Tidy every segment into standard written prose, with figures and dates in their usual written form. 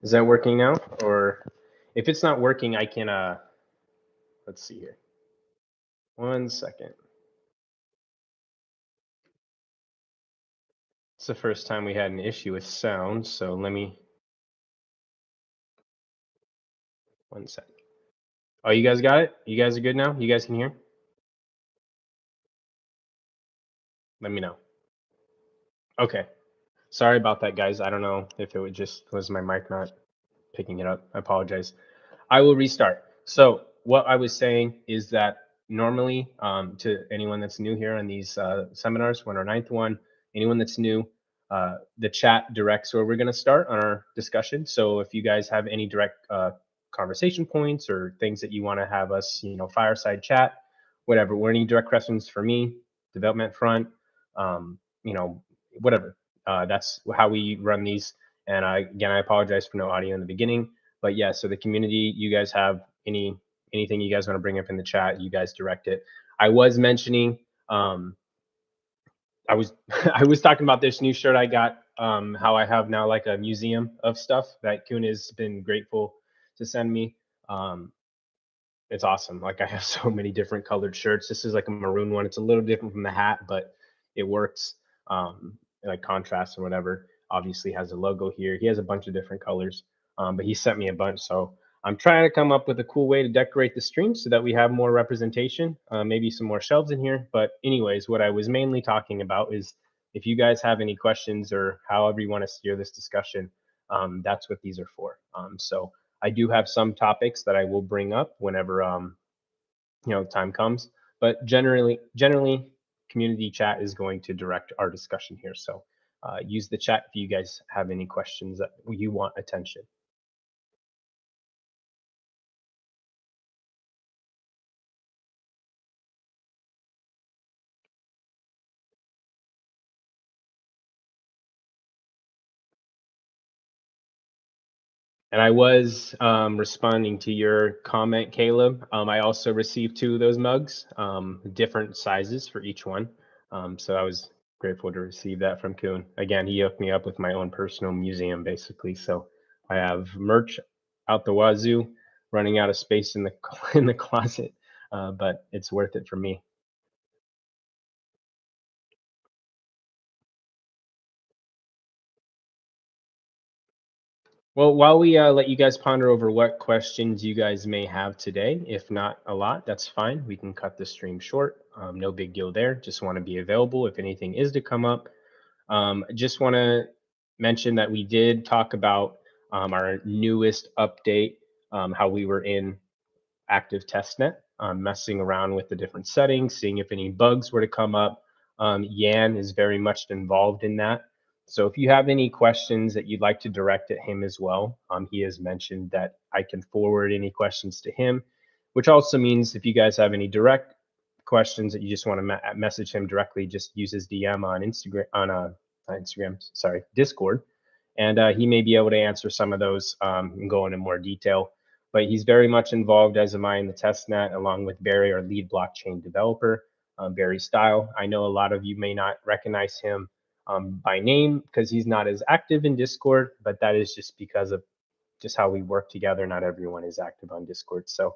Is that working now? Or if it's not working, I can let's see here. 1 second. It's the first time we had an issue with sound, so let me 1 second. Oh, you guys got it? You guys are good now? You guys can hear? Let me know. Okay. Sorry about that, guys. I don't know if it would just was my mic not picking it up. I apologize. I will restart. So what I was saying is that normally, to anyone that's new here on these seminars, when our ninth one, anyone that's new, the chat directs where we're going to start on our discussion. So if you guys have any direct conversation points or things that you want to have us, fireside chat, whatever, or any direct questions for me, development front, um, whatever. That's how we run these. And again, I apologize for no audio in the beginning. But yeah, so the community, you guys have anything you guys want to bring up in the chat, you guys direct it. I was mentioning, I was I was talking about this new shirt I got, how I have now like a museum of stuff that Kuhn has been grateful to send me. Um, it's awesome. Like I have so many different colored shirts. This is like a maroon one. It's a little different from the hat, but it works. Like contrast or whatever. Obviously has a logo here. He has a bunch of different colors, but he sent me a bunch. So I'm trying to come up with a cool way to decorate the stream so that we have more representation. Maybe some more shelves in here. But anyways, what I was mainly talking about is if you guys have any questions or however you want to steer this discussion, that's what these are for. So I do have some topics that I will bring up whenever time comes. But generally, community chat is going to direct our discussion here. So use the chat if you guys have any questions that you want attention. And I was responding to your comment, Caleb. I also received two of those mugs, different sizes for each one. So I was grateful to receive that from Kuhn. Again, he hooked me up with my own personal museum, basically. So I have merch out the wazoo, running out of space in the in the closet, but it's worth it for me. Well, while we let you guys ponder over what questions you guys may have today, if not a lot, that's fine. We can cut the stream short. No big deal there. Just want to be available if anything is to come up. Just want to mention that we did talk about our newest update, how we were in active testnet, messing around with the different settings, seeing if any bugs were to come up. Yan is very much involved in that. So if you have any questions that you'd like to direct at him as well, he has mentioned that I can forward any questions to him, which also means if you guys have any direct questions that you just want to message him directly, just use his DM on Instagram, sorry, Discord, and he may be able to answer some of those and go into more detail. But he's very much involved, as am I, in the testnet, along with Barry, our lead blockchain developer, Barry Style. I know a lot of you may not recognize him by name because he's not as active in Discord, but that is just because of just how we work together. Not everyone is active on Discord. So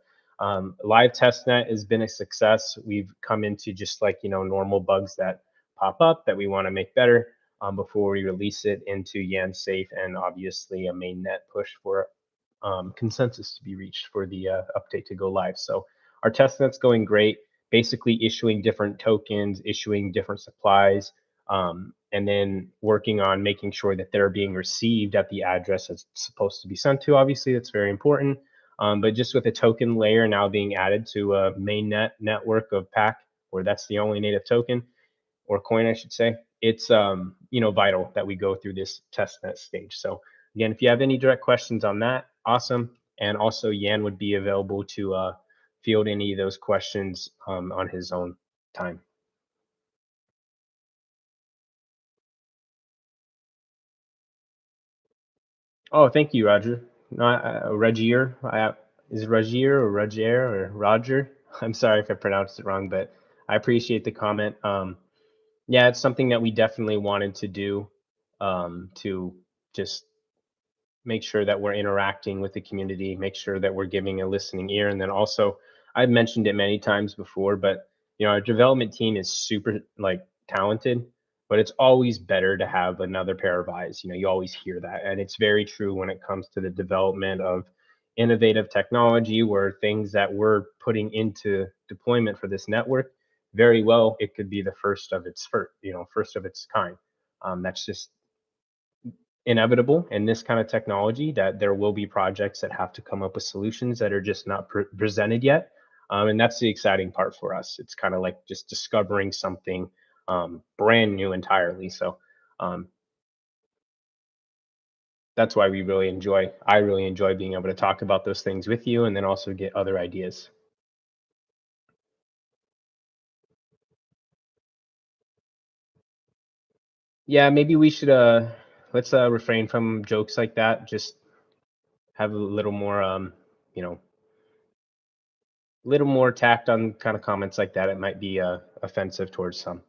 live testnet has been a success. We've come into just like, normal bugs that pop up that we want to make better before we release it into Yan Safe and obviously a mainnet push for consensus to be reached for the update to go live. So our testnet's going great, basically issuing different tokens, issuing different supplies, and then working on making sure that they're being received at the address it's supposed to be sent to. Obviously, that's very important. But just with a token layer now being added to a mainnet network of PAC, where that's the only native token or coin, I should say, it's vital that we go through this testnet stage. So again, if you have any direct questions on that, awesome. And also Yan would be available to field any of those questions on his own time. Oh, thank you, Roger. Not Regier. Is it Regier or Regier or Roger? I'm sorry if I pronounced it wrong, but I appreciate the comment. Yeah, it's something that we definitely wanted to do to just make sure that we're interacting with the community, make sure that we're giving a listening ear. And then also, I've mentioned it many times before, but our development team is super like talented, but it's always better to have another pair of eyes. You always hear that. And it's very true when it comes to the development of innovative technology, where things that we're putting into deployment for this network, very well, it could be the first of its kind. That's just inevitable in this kind of technology, that there will be projects that have to come up with solutions that are just not presented yet. And that's the exciting part for us. It's kind of like just discovering something brand new entirely. So um, that's why I really enjoy being able to talk about those things with you, and then also get other ideas. Yeah, maybe we should let's refrain from jokes like that. Just have a little more you know, little more tact on kind of comments like that. It might be offensive towards some.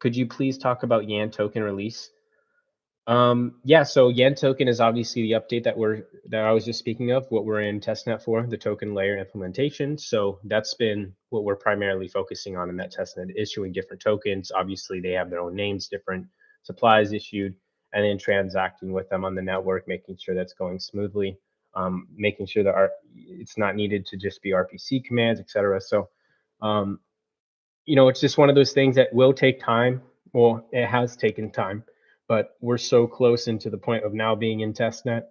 Could you please talk about Yan token release? Yeah, so Yen token is obviously the update that I was just speaking of, what we're in testnet for, the token layer implementation. So that's been what we're primarily focusing on in that testnet, issuing different tokens. Obviously, they have their own names, different supplies issued, and then transacting with them on the network, making sure that's going smoothly, making sure that it's not needed to just be RPC commands, etc. So um, it's just one of those things that will take time. Well, it has taken time, but we're so close into the point of now being in testnet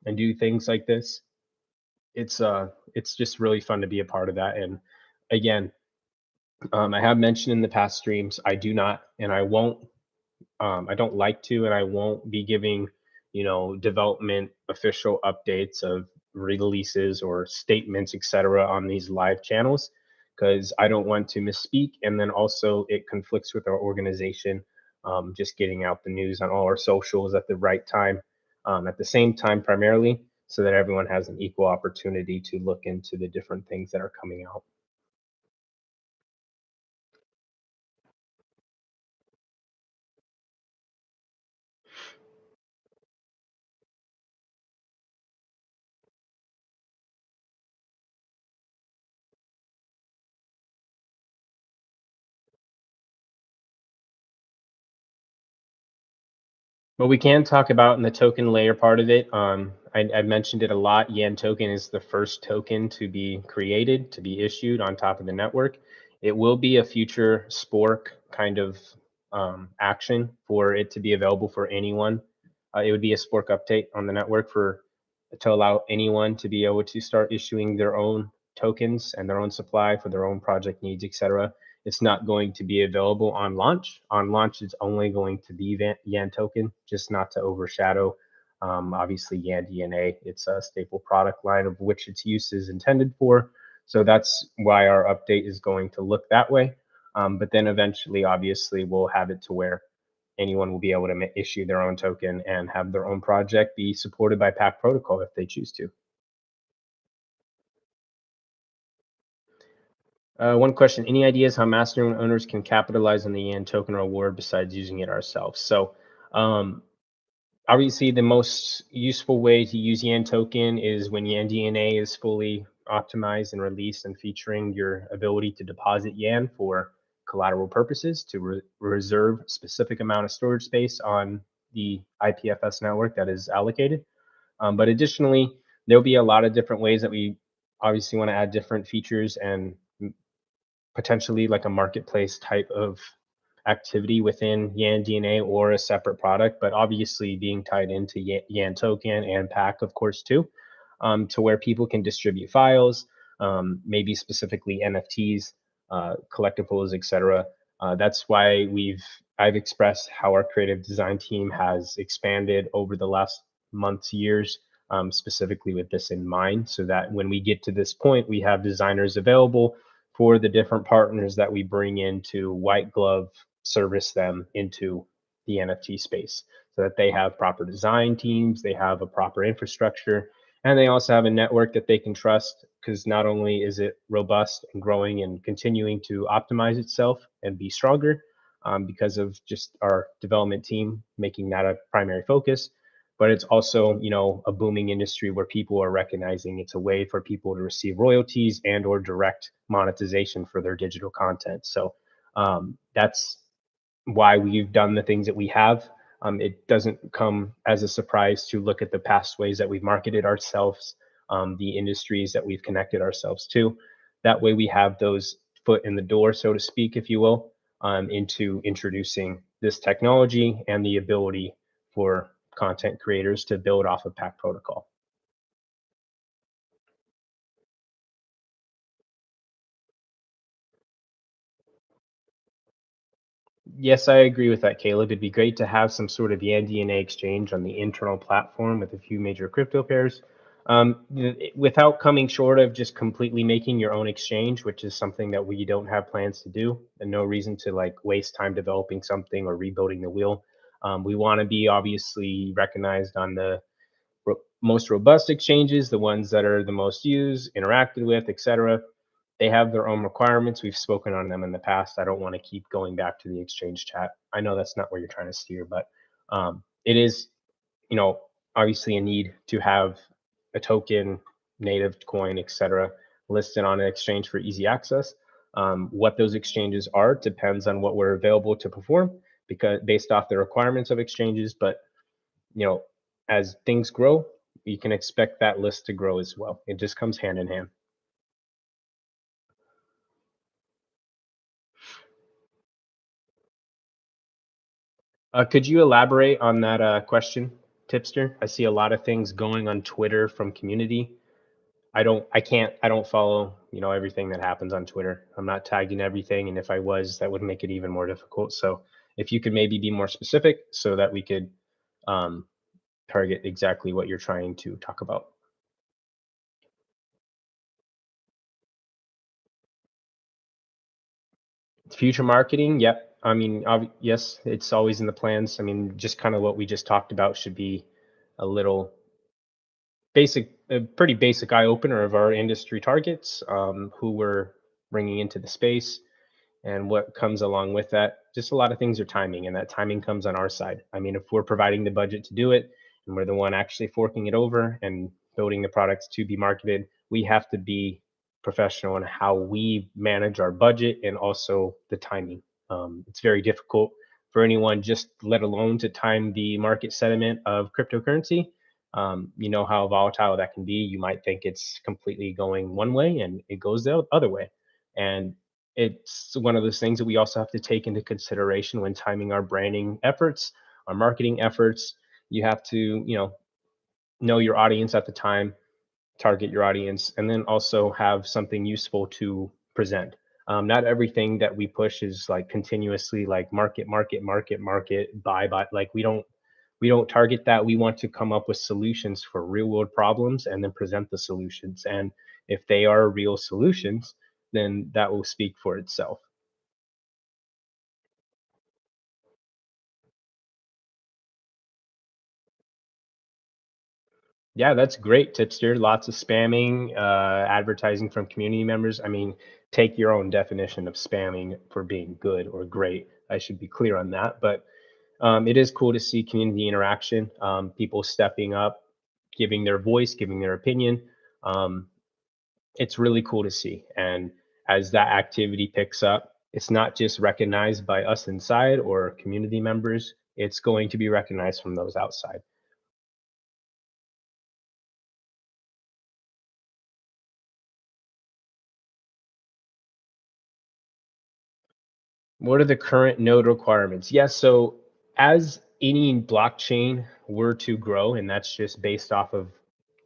and do things like this. It's just really fun to be a part of that. And again, I have mentioned in the past streams, I do not and I won't I don't like to, and I won't be giving, development official updates of releases or statements, etc., on these live channels, because I don't want to misspeak, and then also it conflicts with our organization. Just getting out the news on all our socials at the right time, at the same time, primarily, so that everyone has an equal opportunity to look into the different things that are coming out. But we can talk about in the token layer part of it. I mentioned it a lot. Yen token is the first token to be created, to be issued on top of the network. It will be a future Spork kind of action for it to be available for anyone. It would be a Spork update on the network for to allow anyone to be able to start issuing their own tokens and their own supply for their own project needs, etc. It's not going to be available on launch. On launch, it's only going to be Yan token, just not to overshadow, obviously, Yan DNA. It's a staple product line of which its use is intended for. So that's why our update is going to look that way. But then eventually, obviously, we'll have it to where anyone will be able to issue their own token and have their own project be supported by Pack Protocol if they choose to. One question: any ideas how master owners can capitalize on the Yan token reward besides using it ourselves? So, um, obviously, the most useful way to use Yan token is when Yan DNA is fully optimized and released, and featuring your ability to deposit Yan for collateral purposes to reserve specific amount of storage space on the IPFS network that is allocated. But additionally, there'll be a lot of different ways that we obviously want to add different features and potentially like a marketplace type of activity within Yan DNA or a separate product, but obviously being tied into Yan token and Pack, of course, too, to where people can distribute files, maybe specifically NFTs, collectibles, etc. That's why I've expressed how our creative design team has expanded over the last months, years, specifically with this in mind, so that when we get to this point, we have designers available for the different partners that we bring in to white glove service them into the NFT space, so that they have proper design teams, they have a proper infrastructure, and they also have a network that they can trust, because not only is it robust and growing and continuing to optimize itself and be stronger, because of just our development team making that a primary focus, but it's also, a booming industry where people are recognizing it's a way for people to receive royalties and or direct monetization for their digital content. So that's why we've done the things that we have. It doesn't come as a surprise to look at the past ways that we've marketed ourselves, the industries that we've connected ourselves to. That way, we have those foot in the door, so to speak, if you will, into introducing this technology and the ability for content creators to build off of Pack Protocol. Yes, I agree with that, Caleb. It'd be great to have some sort of DNA exchange on the internal platform with a few major crypto pairs. Without coming short of just completely making your own exchange, which is something that we don't have plans to do, and no reason to like waste time developing something or rebuilding the wheel. We want to be obviously recognized on the most robust exchanges, the ones that are the most used, interacted with, etc. They have their own requirements. We've spoken on them in the past. I don't want to keep going back to the exchange chat. I know that's not where you're trying to steer, but it is, you know, obviously a need to have a token, native coin, etc., listed on an exchange for easy access. What those exchanges are depends on what we're available to perform, because based off the requirements of exchanges. But you know, as things grow, you can expect that list to grow as well. It just comes hand in hand. Could you elaborate on that question, Tipster? I see a lot of things going on Twitter from community. I don't follow, everything that happens on Twitter. I'm not tagging everything, and if I was, that would make it even more difficult. So if you could maybe be more specific so that we could um, target exactly what you're trying to talk about. Future marketing, yep. I mean, yes, it's always in the plans. I mean, just kind of what we just talked about should be a little a pretty basic eye opener of our industry targets, who we're bringing into the space, and what comes along with that. Just a lot of things are timing, and that timing comes on our side. I mean, if we're providing the budget to do it, and we're the one actually forking it over and building the products to be marketed, we have to be professional in how we manage our budget and also the timing. It's very difficult for anyone, just let alone to time the market sentiment of cryptocurrency. You know how volatile that can be. You might think it's completely going one way and it goes the other way. And it's one of those things that we also have to take into consideration when timing our branding efforts, our marketing efforts. You have to, know your audience at the time, target your audience, and then also have something useful to present. Not everything that we push is like continuously like market, market, market, market, buy. Like we don't target that. We want to come up with solutions for real world problems and then present the solutions. And if they are real solutions, then that will speak for itself. Yeah, that's great, Tipster. Lots of spamming, advertising from community members. I mean, take your own definition of spamming for being good or great. I should be clear on that. But it is cool to see community interaction, people stepping up, giving their voice, giving their opinion. Um, it's really cool to see. And as that activity picks up, it's not just recognized by us inside or community members, it's going to be recognized from those outside. What are the current node requirements? Yes, so as any blockchain were to grow, and that's just based off of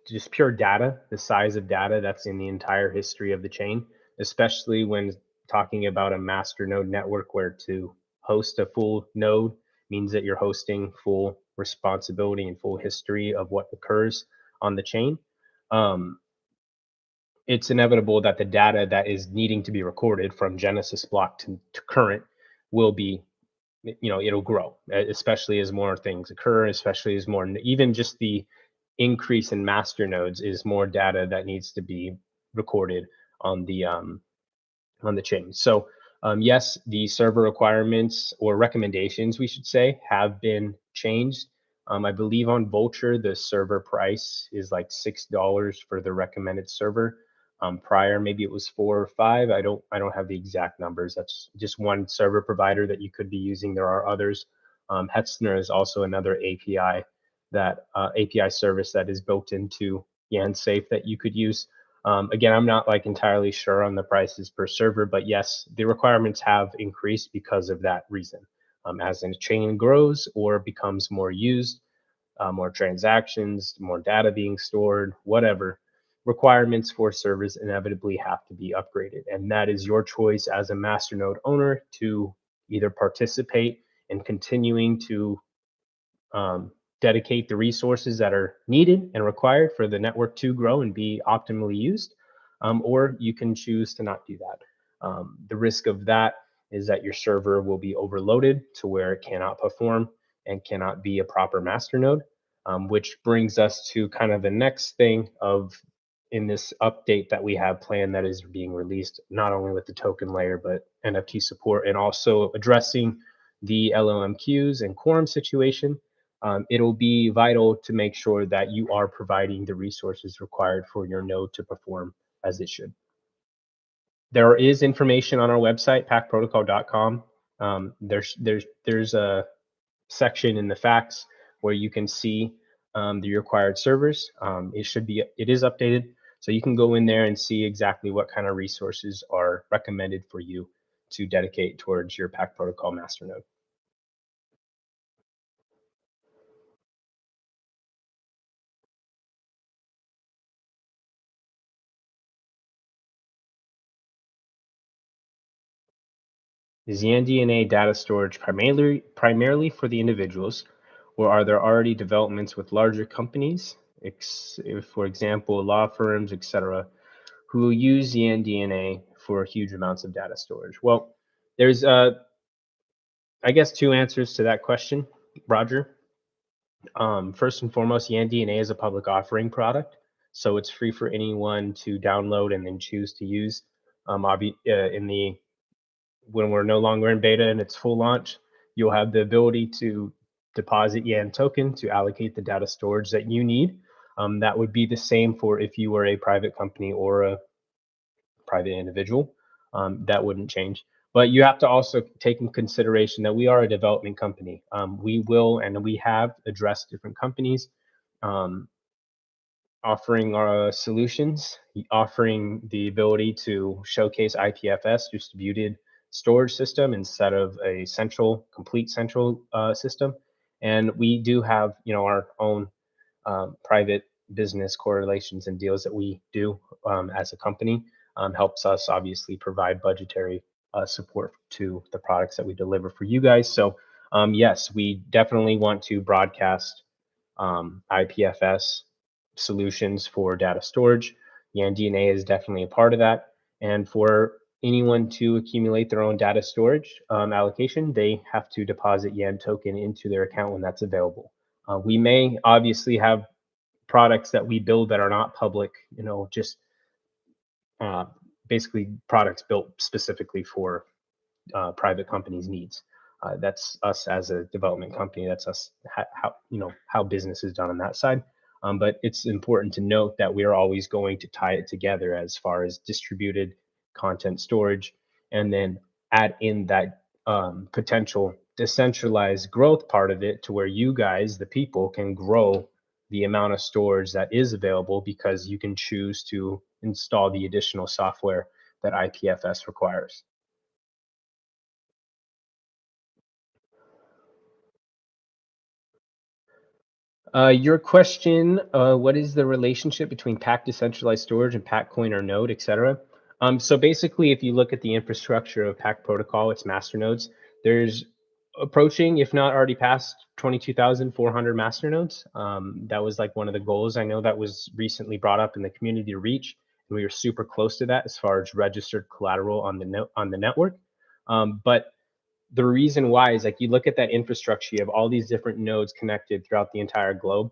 just pure data, the size of data that's in the entire history of the chain, especially when talking about a master node network where to host a full node means that you're hosting full responsibility and full history of what occurs on the chain. Um, it's inevitable that the data that is needing to be recorded from Genesis block to current will be, it'll grow, especially as more things occur, especially as more, even just the increase in master nodes is more data that needs to be recorded on the chain. So yes, the server requirements or recommendations, we should say, have been changed. I believe on Vulture the server price is like $6 for the recommended server. Prior maybe it was 4 or 5. I don't have the exact numbers. That's just one server provider that you could be using. There are others. Hetzner is also another API service that is built into YanSafe that you could use. Again, I'm not like entirely sure on the prices per server, but yes, the requirements have increased because of that reason. As the chain grows or becomes more used, more transactions, more data being stored, whatever, requirements for servers inevitably have to be upgraded. And that is your choice as a masternode owner to either participate in continuing to dedicate the resources that are needed and required for the network to grow and be optimally used, or you can choose to not do that. The risk of that is that your server will be overloaded to where it cannot perform and cannot be a proper masternode, which brings us to kind of the next thing of in this update that we have planned that is being released, not only with the token layer, but NFT support and also addressing the LLM and quorum situation. It'll be vital to make sure that you are providing the resources required for your node to perform as it should. There is information on our website, packprotocol.com. There's a section in the facts where you can see the required servers. It is updated, so you can go in there and see exactly what kind of resources are recommended for you to dedicate towards your Pack Protocol masternode. Is YanDNA data storage primarily for the individuals, or are there already developments with larger companies, for example, law firms, etc., who will use YanDNA for huge amounts of data storage? Well, there's, I guess, two answers to that question, Roger. First and foremost, YanDNA is a public offering product, so it's free for anyone to download and then choose to use. In the when we're no longer in beta and it's full launch, you'll have the ability to deposit Yan token to allocate the data storage that you need. That would be the same for if you were a private company or a private individual. That wouldn't change. But you have to also take in consideration that we are a development company. We will and we have addressed different companies um, offering our solutions, offering the ability to showcase IPFS distributed storage system instead of a complete central system. And we do have, our own private business correlations and deals that we do as a company. Helps us obviously provide budgetary support to the products that we deliver for you guys. So yes, we definitely want to broadcast IPFS solutions for data storage. YanDNA is definitely a part of that. And for anyone to accumulate their own data storage allocation, they have to deposit Yan token into their account when that's available. We may obviously have products that we build that are not public, just uh, basically products built specifically for private companies' needs. That's us as a development company. That's us how business is done on that side. But it's important to note that we are always going to tie it together as far as distributed content storage, and then add in that potential decentralized growth part of it to where you guys, the people, can grow the amount of storage that is available because you can choose to install the additional software that IPFS requires. Your question, what is the relationship between Pack decentralized storage and Pack coin or node, etc.? So basically, if you look at the infrastructure of Pack protocol, its master nodes, there's approaching, if not already past, 22,400 master nodes. That was like one of the goals. I know that was recently brought up in the community to reach, and we were super close to that as far as registered collateral on the network. But the reason why is like you look at that infrastructure, you have all these different nodes connected throughout the entire globe.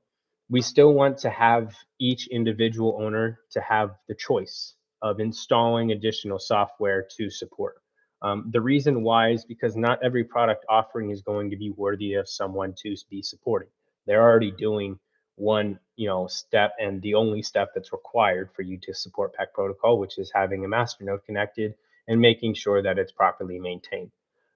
We still want to have each individual owner to have the choice of installing additional software to support. The reason why is because not every product offering is going to be worthy of someone to be supporting. They're already doing one, step, and the only step that's required for you to support PAC protocol, which is having a masternode connected and making sure that it's properly maintained.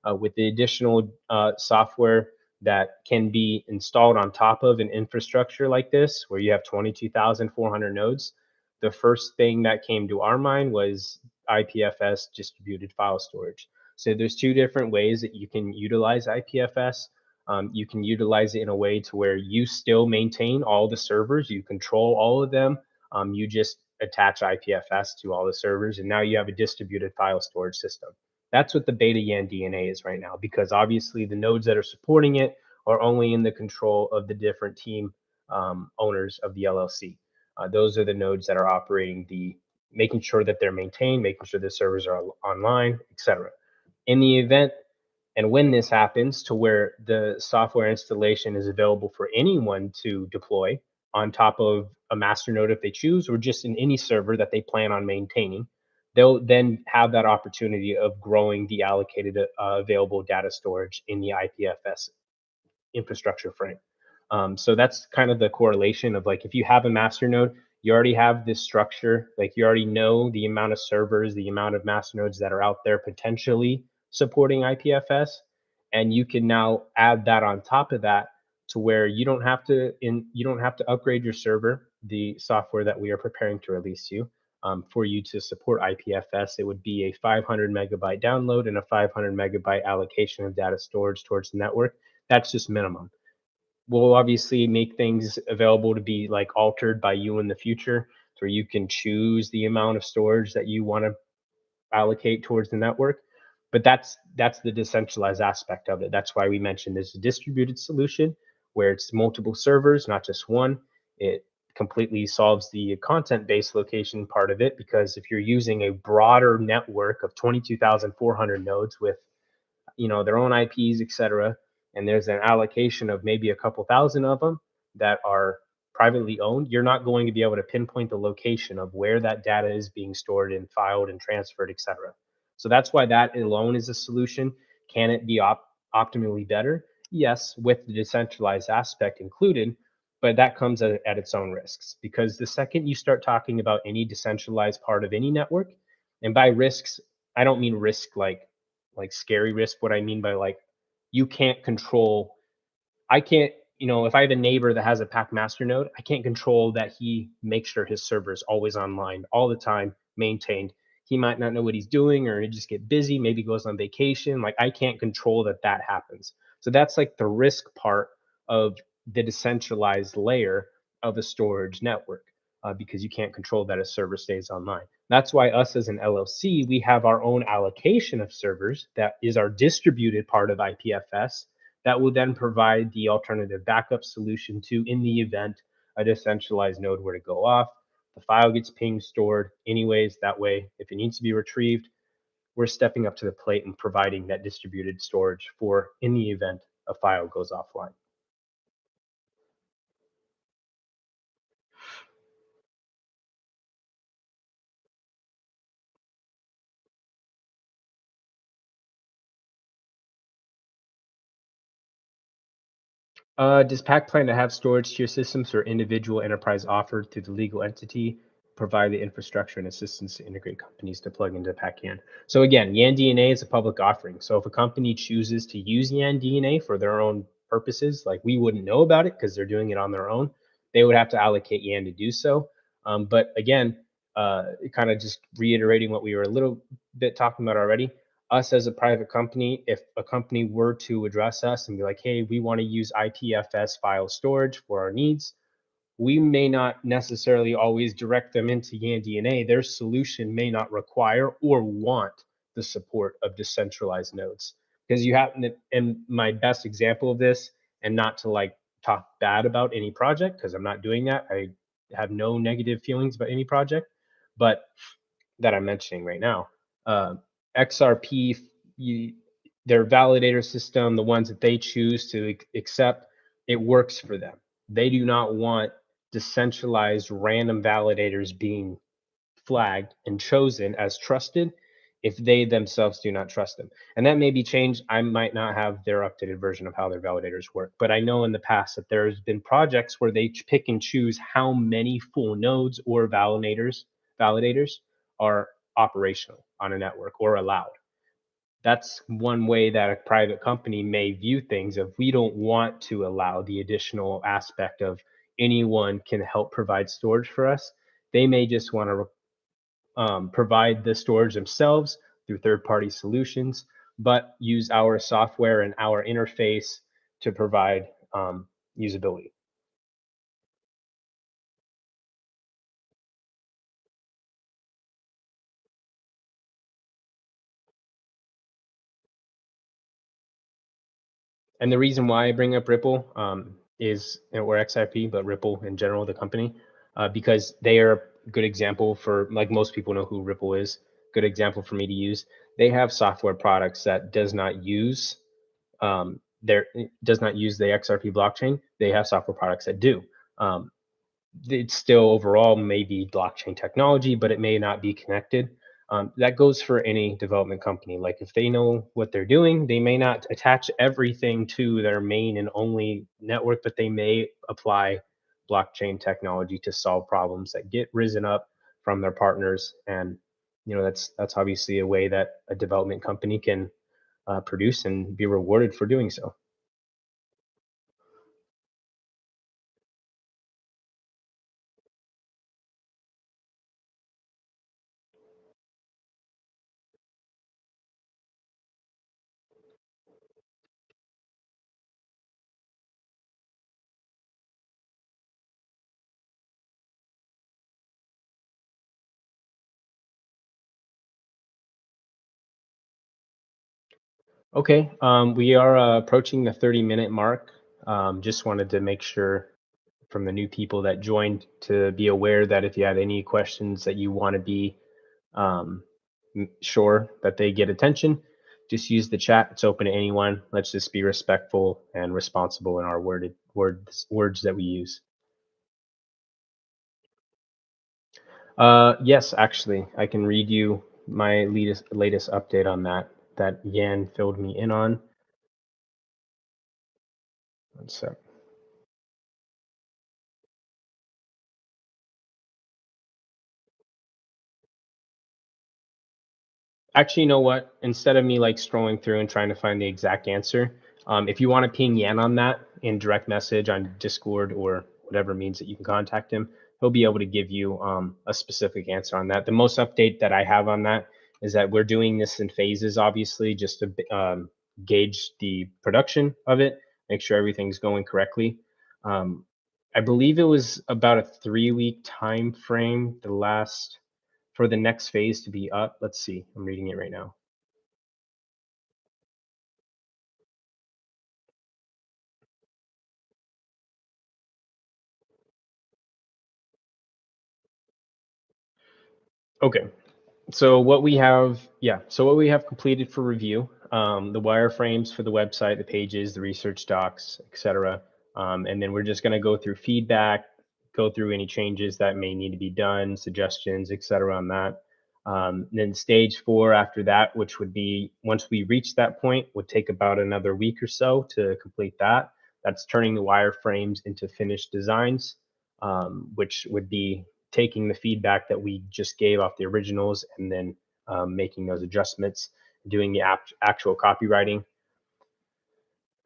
With the additional software that can be installed on top of an infrastructure like this, where you have 22,400 nodes, the first thing that came to our mind was IPFS, distributed file storage. So there's two different ways that you can utilize IPFS. You can utilize it in a way to where you still maintain all the servers, you control all of them. You just attach IPFS to all the servers, and now you have a distributed file storage system. That's what the beta YAN DNA is right now, because obviously the nodes that are supporting it are only in the control of the different team owners of the LLC. Those are the nodes that are operating making sure that they're maintained, making sure the servers are online, etc. In the event and when this happens to where the software installation is available for anyone to deploy on top of a master node if they choose, or just in any server that they plan on maintaining, they'll then have that opportunity of growing the allocated available data storage in the IPFS infrastructure frame. So that's kind of the correlation of, like, if you have a master node, you already have this structure, like you already know the amount of servers, the amount of master nodes that are out there potentially supporting IPFS, and you can now add that on top of that to where you don't have to upgrade your server. The software that we are preparing to release you, for you to support IPFS, it would be a 500 megabyte download and a 500 megabyte allocation of data storage towards the network. That's just minimum. We'll obviously make things available to be like altered by you in the future, where you can choose the amount of storage that you want to allocate towards the network. But that's the decentralized aspect of it. That's why we mentioned there's a distributed solution where it's multiple servers, not just one. It completely solves the content-based location part of it, because if you're using a broader network of 22,400 nodes with their own IPs, etc. And there's an allocation of maybe a couple thousand of them that are privately owned, you're not going to be able to pinpoint the location of where that data is being stored and filed and transferred, etc. So that's why that alone is a solution. Can it be optimally better? Yes, with the decentralized aspect included, but that comes at its own risks, because the second you start talking about any decentralized part of any network, and by risks, I don't mean risk like scary risk. What I mean by, like, you can't control, I can't, if I have a neighbor that has a Pack master node, I can't control that he makes sure his server is always online all the time, maintained. He might not know what he's doing, or he just get busy, maybe goes on vacation. Like, I can't control that happens. So that's like the risk part of the decentralized layer of a storage network, because you can't control that a server stays online. That's why us as an LLC, we have our own allocation of servers that is our distributed part of IPFS, that will then provide the alternative backup solution to, in the event a decentralized node were to go off, the file gets pinged, stored anyways. That way, if it needs to be retrieved, we're stepping up to the plate and providing that distributed storage for in the event a file goes offline. Does PAC plan to have storage tier systems for individual enterprise offered through the legal entity, provide the infrastructure and assistance to integrate companies to plug into PAC YAN? So again, YAN DNA is a public offering. So if a company chooses to use YAN DNA for their own purposes, like, we wouldn't know about it because they're doing it on their own. They would have to allocate YAN to do so. But again, kind of just reiterating what we were a little bit talking about already, us as a private company, if a company were to address us and be like, hey, we want to use IPFS file storage for our needs, we may not necessarily always direct them into YAN DNA. Their solution may not require or want the support of decentralized nodes. Because you have, and my best example of this, and not to like talk bad about any project, because I'm not doing that. I have no negative feelings about any project, but that I'm mentioning right now. Uh, XRP, their validator system, the ones that they choose to accept, it works for them. They do not want decentralized random validators being flagged and chosen as trusted if they themselves do not trust them. And that may be changed. I might not have their updated version of how their validators work, but I know in the past that there's been projects where they pick and choose how many full nodes or validators are operational on a network or allowed. That's one way that a private company may view things. If we don't want to allow the additional aspect of anyone can help provide storage for us, they may just want to provide the storage themselves through third-party solutions, but use our software and our interface to provide usability. And the reason why I bring up Ripple is, or XIP, but Ripple in general, the company, because they are a good example for, like, most people know who Ripple is. Good example for me to use. They have software products that does not use the XRP blockchain. They have software products that do. Um, it's still overall maybe blockchain technology, but it may not be connected. That goes for any development company. Like if they know what they're doing, they may not attach everything to their main and only network, but they may apply blockchain technology to solve problems that get risen up from their partners. And that's obviously a way that a development company can produce and be rewarded for doing so. Okay, we are approaching the 30-minute mark. Just wanted to make sure from the new people that joined to be aware that if you have any questions that you want to be um, sure that they get attention, just use the chat. It's open to anyone. Let's just be respectful and responsible in our words that we use. Yes, actually, I can read you my latest update on that Yan filled me in on. One sec. Actually, you know what? Instead of me like scrolling through and trying to find the exact answer, if you want to ping Yan on that in direct message on Discord or whatever means that you can contact him, he'll be able to give you a specific answer on that. The most update that I have on that is that we're doing this in phases, obviously, just to gauge the production of it, make sure everything's going correctly. Um, I believe it was about a 3-week time frame. The last for the next phase to be up. Let's see. I'm reading it right now. Okay. So what we have completed for review, the wireframes for the website, the pages, the research docs, etc. And then we're just going to go through feedback, go through any changes that may need to be done, suggestions, etc. on that. Then stage 4 after that, which would be once we reach that point, would take about another week or so to complete that. That's turning the wireframes into finished designs, which would be taking the feedback that we just gave off the originals and then making those adjustments, doing the actual copywriting.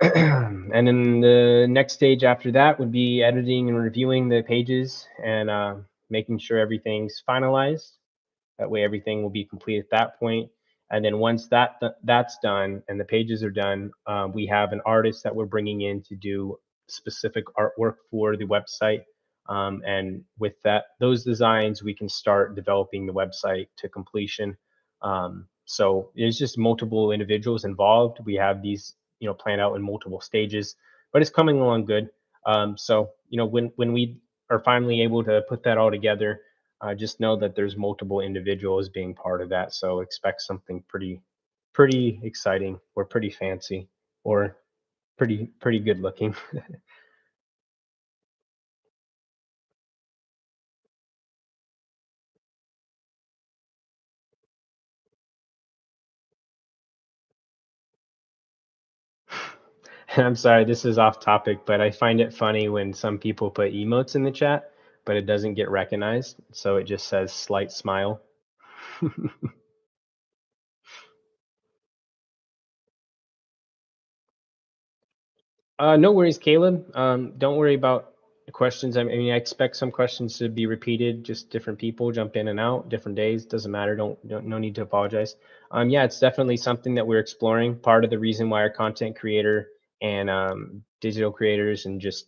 And then the next stage after that would be editing and reviewing the pages and making sure everything's finalized. That way, everything will be complete at that point. And then once that's done and the pages are done, we have an artist that we're bringing in to do specific artwork for the website. And with those designs, we can start developing the website to completion. So there's just multiple individuals involved. We have these, planned out in multiple stages, but it's coming along good. So when we are finally able to put that all together, just know that there's multiple individuals being part of that. So expect something pretty exciting or pretty fancy or pretty good looking. I'm sorry, this is off topic, but I find it funny when some people put emotes in the chat, but it doesn't get recognized, so it just says slight smile. No worries, Caleb. Don't worry about the questions. I mean, I expect some questions to be repeated. Just different people jump in and out, different days. Doesn't matter. Don't no need to apologize. Yeah, it's definitely something that we're exploring. Part of the reason why our content creator and digital creators and just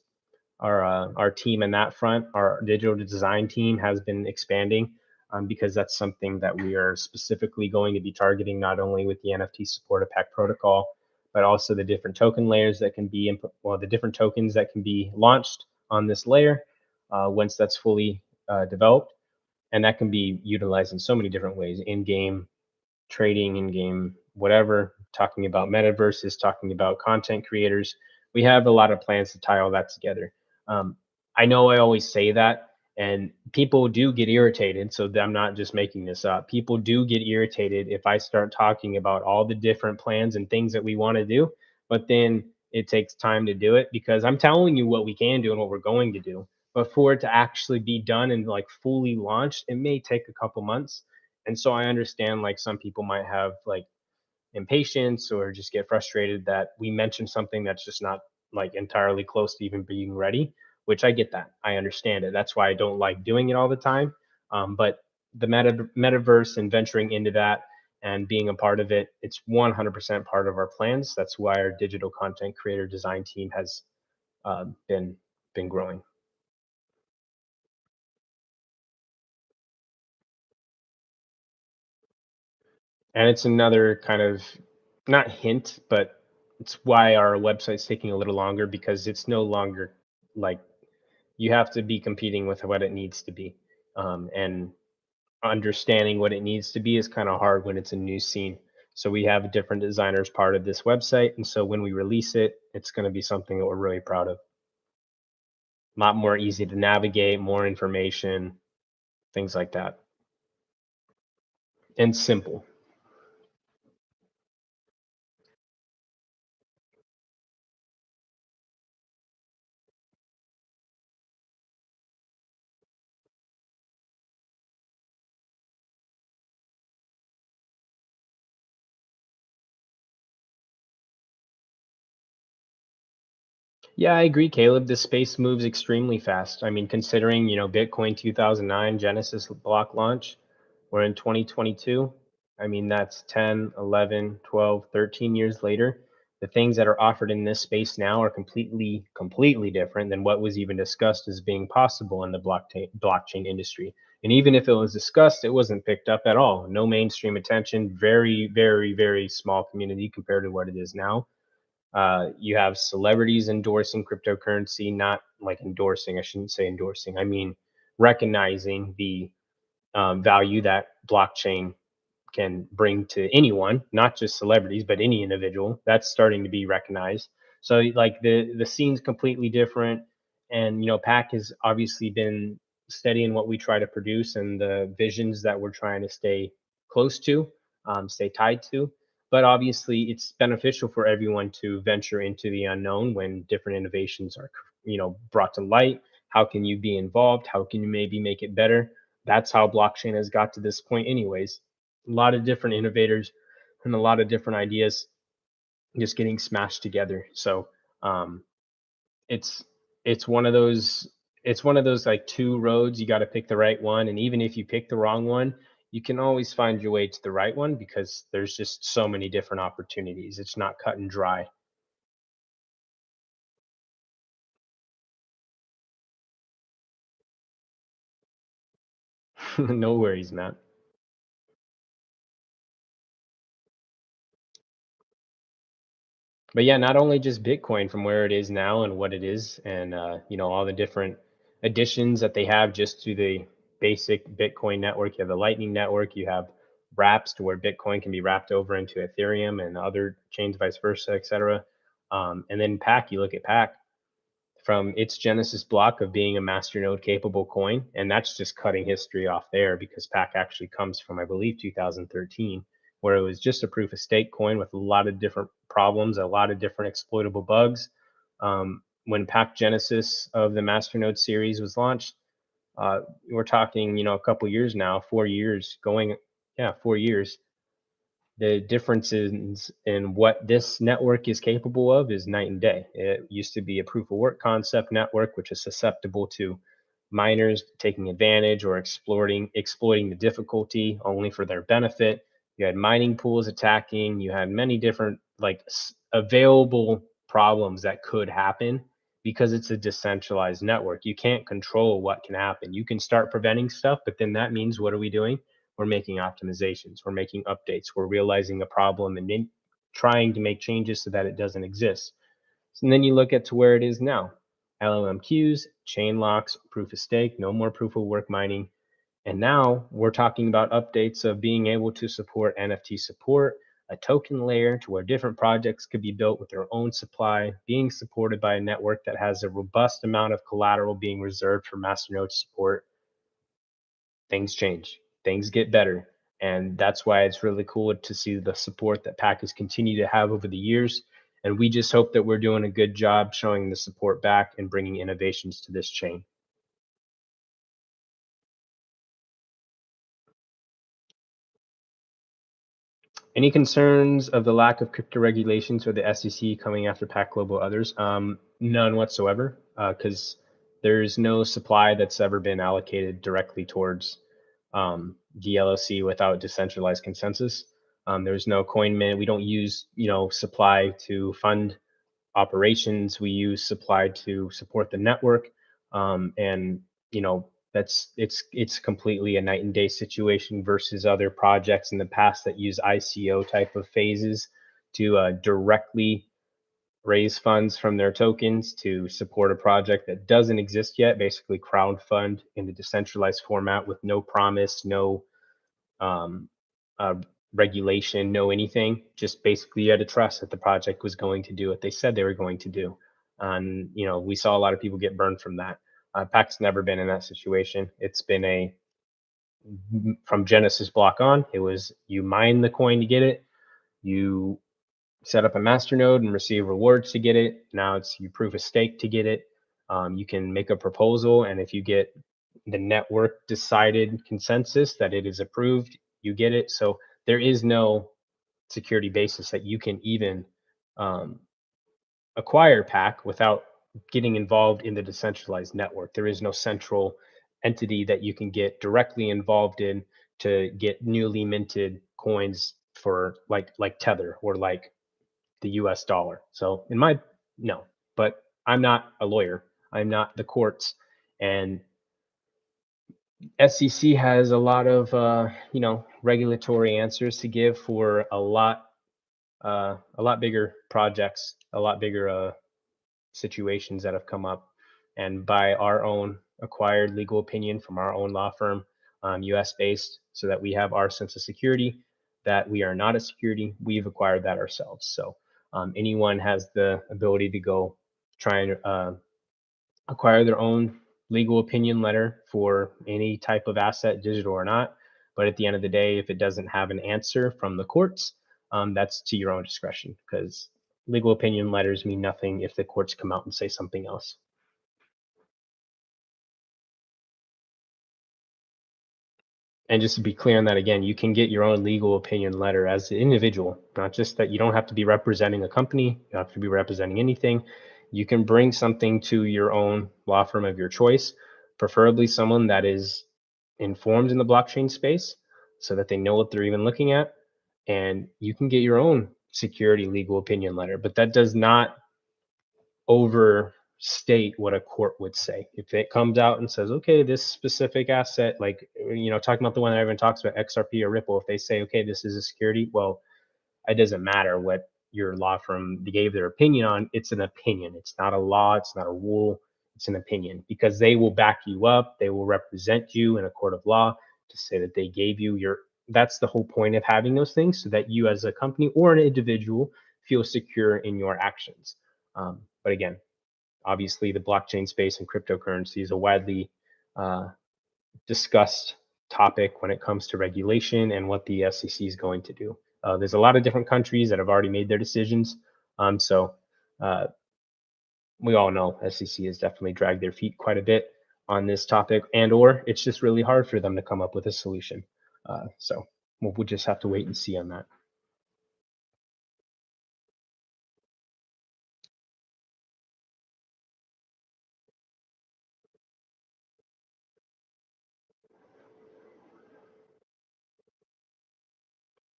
our team in that front, our digital design team has been expanding because that's something that we are specifically going to be targeting not only with the NFT support of Pack Protocol, but also the different token layers that can be well, the different tokens that can be launched on this layer once that's fully developed, and that can be utilized in so many different ways in game trading in game, whatever, talking about metaverses, talking about content creators. We have a lot of plans to tie all that together. Um, I know I always say that, and people do get irritated. So I'm not just making this up. People do get irritated if I start talking about all the different plans and things that we want to do, but then it takes time to do it because I'm telling you what we can do and what we're going to do. But for it to actually be done and like fully launched, it may take a couple months, and so I understand like some people might have like impatience or just get frustrated that we mentioned something that's just not like entirely close to even being ready, which I get that. I understand it. That's why I don't like doing it all the time. But the metaverse and venturing into that and being a part of it, it's 100% part of our plans. That's why our digital content creator design team has uh, been been growing. And it's another kind of not hint, but it's why our website's taking a little longer because it's no longer like you have to be competing with what it needs to be. And understanding what it needs to be is kind of hard when it's a new scene. So we have different designers part of this website. And so when we release it, it's going to be something that we're really proud of. A lot more easy to navigate, more information, things like that. And simple. Yeah, I agree, Caleb. This space moves extremely fast. I mean, considering, Bitcoin 2009 Genesis block launch, we're in 2022. I mean, that's 10, 11, 12, 13 years later. The things that are offered in this space now are completely different than what was even discussed as being possible in the blockchain industry. And even if it was discussed, it wasn't picked up at all. No mainstream attention, very, very, very small community compared to what it is now. You have celebrities endorsing cryptocurrency, not like endorsing, I shouldn't say endorsing, I mean recognizing the value that blockchain can bring to anyone, not just celebrities, but any individual. That's starting to be recognized. So like the scene's completely different, and Pack has obviously been steady in what we try to produce and the visions that we're trying to stay close to, stay tied to. But obviously, it's beneficial for everyone to venture into the unknown when different innovations are, brought to light. How can you be involved? How can you maybe make it better? That's how blockchain has got to this point, anyways. A lot of different innovators and a lot of different ideas just getting smashed together. So um, it's it's one of those like two roads. You got to pick the right one, and even if you pick the wrong one, you can always find your way to the right one because there's just so many different opportunities. It's not cut and dry. No worries, Matt. But yeah, not only just Bitcoin from where it is now and what it is, and all the different additions that they have just to the basic Bitcoin network. You have the Lightning Network. You have wraps to where Bitcoin can be wrapped over into Ethereum and other chains, vice versa, etc. And then Pack, you look at Pack from its genesis block of being a masternode capable coin, and that's just cutting history off there because Pack actually comes from, I believe, 2013 where it was just a proof of stake coin with a lot of different problems, a lot of different exploitable bugs. When Pack Genesis of the Masternode series was launched, we're talking, a couple years now, 4 years going, yeah, 4 years. The differences in what this network is capable of is night and day. It used to be a proof of work concept network, which is susceptible to miners taking advantage or exploiting the difficulty only for their benefit. You had mining pools attacking. You had many different available problems that could happen because it's a decentralized network. You can't control what can happen. You can start preventing stuff, but then that means what are we doing? We're making optimizations, we're making updates, we're realizing a problem and then trying to make changes so that it doesn't exist. And then you look at to where it is now. LLMQs, chain locks, proof of stake, no more proof of work mining. And now we're talking about updates of being able to support NFT support, a token layer to where different projects could be built with their own supply, being supported by a network that has a robust amount of collateral being reserved for masternode support. Things change, things get better. And that's why it's really cool to see the support that Pack has continued to have over the years. And we just hope that we're doing a good job showing the support back and bringing innovations to this chain. Any concerns of the lack of crypto regulations or the SEC coming after Pack Global others? None whatsoever, because there's no supply that's ever been allocated directly towards the LLC without decentralized consensus. There's no coin mint. We don't use, supply to fund operations. We use supply to support the network, and that's it's completely a night and day situation versus other projects in the past that use ICO type of phases to directly raise funds from their tokens to support a project that doesn't exist yet, basically crowdfund in the decentralized format with no promise, no um, uh, regulation, no anything. Just basically, you had to trust that the project was going to do what they said they were going to do. And we saw a lot of people get burned from that. PAC's never been in that situation. It's been from Genesis block on. It was you mine the coin to get it, you set up a master node and receive rewards to get it. Now it's you proof of stake to get it. You can make a proposal, and if you get the network decided consensus that it is approved, you get it. So there is no security basis that you can even um, acquire Pack without getting involved in the decentralized network. There is no central entity that you can get directly involved in to get newly minted coins for like Tether or like the US dollar. So no, but I'm not a lawyer. I'm not the courts, and SEC has a lot of regulatory answers to give for a lot bigger projects, a lot bigger situations that have come up. And by our own acquired legal opinion from our own law firm, US based, so that we have our sense of security, that we are not a security, we've acquired that ourselves. So anyone has the ability to go try and acquire their own legal opinion letter for any type of asset, digital or not. But at the end of the day, if it doesn't have an answer from the courts, that's to your own discretion, because legal opinion letters mean nothing if the courts come out and say something else. And just to be clear on that again, you can get your own legal opinion letter as an individual, not just that you don't have to be representing a company, you don't have to be representing anything. You can bring something to your own law firm of your choice, preferably someone that is informed in the blockchain space so that they know what they're even looking at. And you can get your own security legal opinion letter, but that does not overstate what a court would say. If it comes out and says, okay, this specific asset, like, talking about the one that everyone talks about, XRP or Ripple, if they say, okay, this is a security, well, it doesn't matter what your law firm gave their opinion on. It's an opinion. It's not a law. It's not a rule. It's an opinion, because they will back you up. They will represent you in a court of law to say that they gave you that's the whole point of having those things, so that you as a company or an individual feel secure in your actions. But again, obviously the blockchain space and cryptocurrency is a widely uh, discussed topic when it comes to regulation and what the SEC is going to do. There's a lot of different countries that have already made their decisions. So uh, we all know SEC has definitely dragged their feet quite a bit on this topic, and or it's just really hard for them to come up with a solution. So we'll just have to wait and see on that.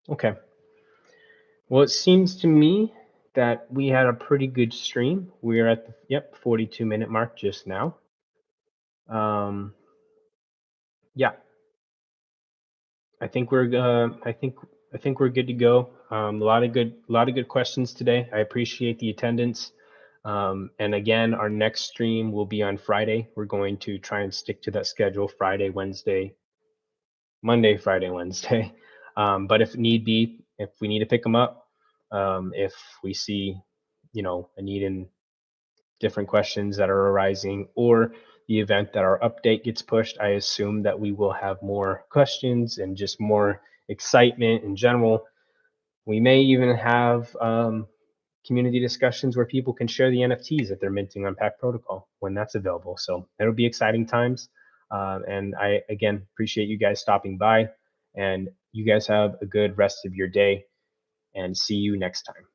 Okay. Well, it seems to me that we had a pretty good stream. We're at the 42-minute mark just now. Um, yeah, I think we're good to go. A lot of good questions today. I appreciate the attendance. And again, our next stream will be on Friday. We're going to try and stick to that schedule: Friday, Wednesday, Monday, Friday, Wednesday. But if need be, if we need to pick them up, if we see, a need in different questions that are arising, or the event that our update gets pushed, I assume that we will have more questions and just more excitement in general. We may even have community discussions where people can share the NFTs that they're minting on Pack Protocol when that's available. So it'll be exciting times. And I, again, appreciate you guys stopping by. And you guys have a good rest of your day, and see you next time.